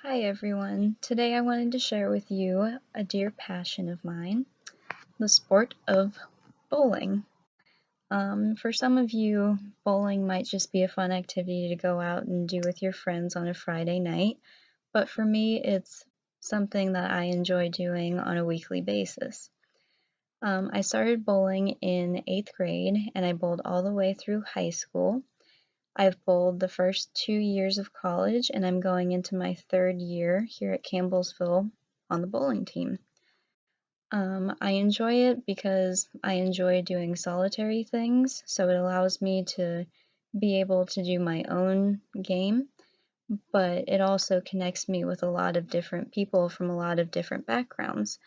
Hi everyone. Today I wanted to share with you a dear passion of mine, the sport of bowling. For some of you, bowling might just be a fun activity to go out and do with your friends on a Friday night, but for me, it's something that I enjoy doing on a weekly basis. I started bowling in 8th grade and I bowled all the way through high school. I've bowled the first 2 years of college, and I'm going into my third year here at Campbellsville on the bowling team. I enjoy it because I enjoy doing solitary things, so it allows me to be able to do my own game, but it also connects me with a lot of different people from a lot of different backgrounds.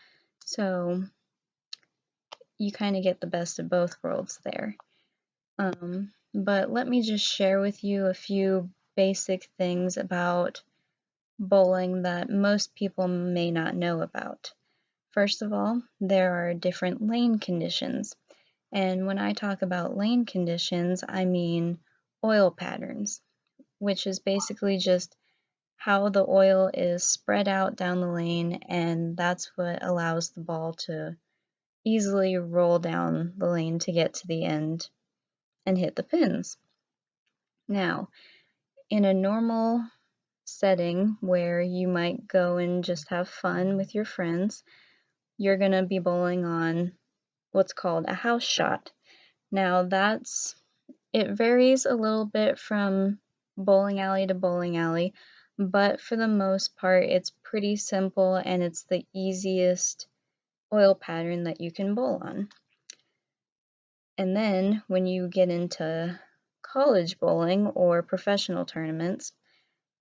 So you kind of get the best of both worlds there. But let me just share with you a few basic things about bowling that most people may not know about. First of all, there are different lane conditions. And when I talk about lane conditions, I mean oil patterns, which is basically just how the oil is spread out down the lane, and that's what allows the ball to easily roll down the lane to get to the end and hit the pins. Now, in a normal setting where you might go and just have fun with your friends, you're going to be bowling on what's called a house shot. Now, it varies a little bit from bowling alley to bowling alley, but for the most part, it's pretty simple and it's the easiest oil pattern that you can bowl on. And then when you get into college bowling or professional tournaments,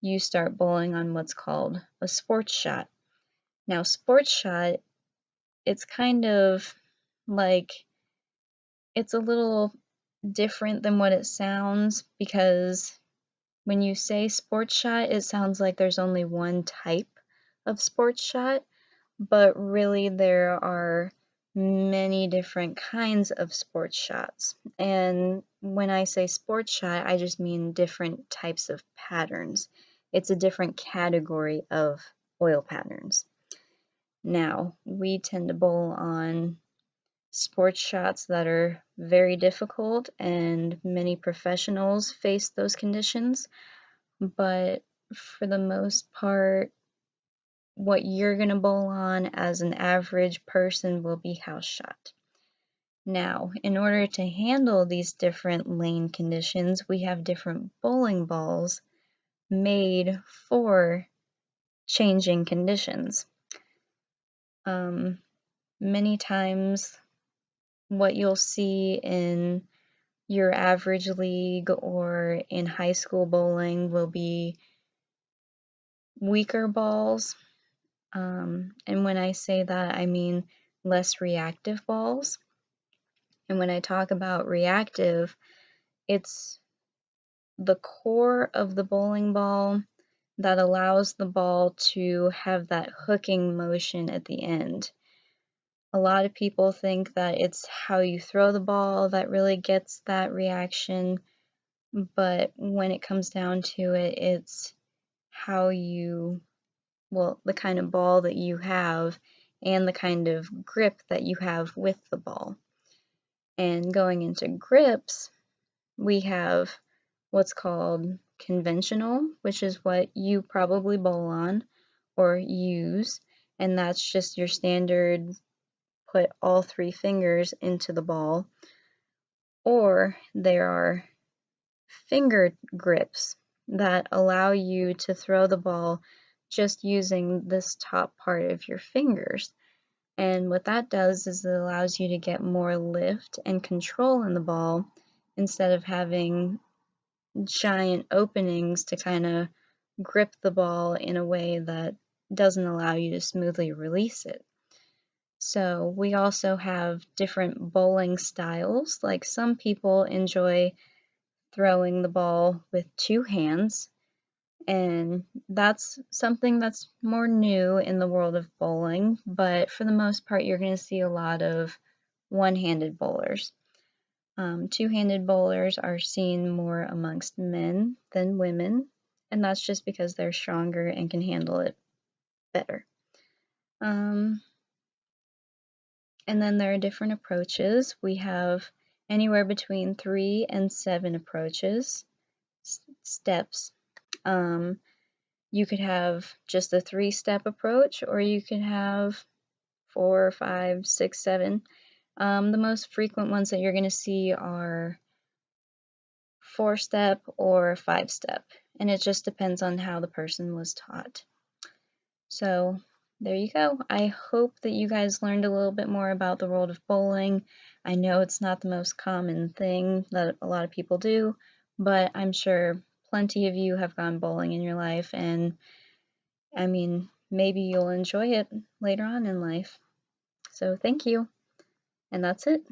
you start bowling on what's called a sports shot. Now, sports shot, it's kind of like, it's a little different than what it sounds because when you say sports shot, it sounds like there's only one type of sports shot, but really there are many different kinds of sports shots. And when I say sports shot, I just mean different types of patterns. It's a different category of oil patterns. Now, we tend to bowl on sports shots that are very difficult, and many professionals face those conditions, but for the most part, what you're going to bowl on as an average person will be house shot. Now, in order to handle these different lane conditions, we have different bowling balls made for changing conditions. Many times, what you'll see in your average league or in high school bowling will be weaker balls. And when I say that, I mean less reactive balls. And when I talk about reactive, it's the core of the bowling ball that allows the ball to have that hooking motion at the end. A lot of people think that it's how you throw the ball that really gets that reaction, but when it comes down to it, it's how the kind of ball that you have and the kind of grip that you have with the ball. And going into grips, we have what's called conventional, which is what you probably bowl on or use, and that's just your standard put all three fingers into the ball. Or there are finger grips that allow you to throw the ball just using this top part of your fingers. And what that does is it allows you to get more lift and control in the ball instead of having giant openings to kind of grip the ball in a way that doesn't allow you to smoothly release it. So we also have different bowling styles. Like some people enjoy throwing the ball with two hands, and that's something that's more new in the world of bowling, but for the most part, you're going to see a lot of one-handed bowlers. Two-handed bowlers are seen more amongst men than women, and that's just because they're stronger and can handle it better. And then there are different approaches. We have anywhere between 3 and 7 approaches, steps. You could have just a 3-step approach, or you could have 4, 5, 6, 7. The most frequent ones that you're going to see are 4-step or 5-step, and it just depends on how the person was taught. So there you go. I hope that you guys learned a little bit more about the world of bowling. I know it's not the most common thing that a lot of people do, but I'm sure plenty of you have gone bowling in your life, and I mean, maybe you'll enjoy it later on in life. So thank you, and that's it.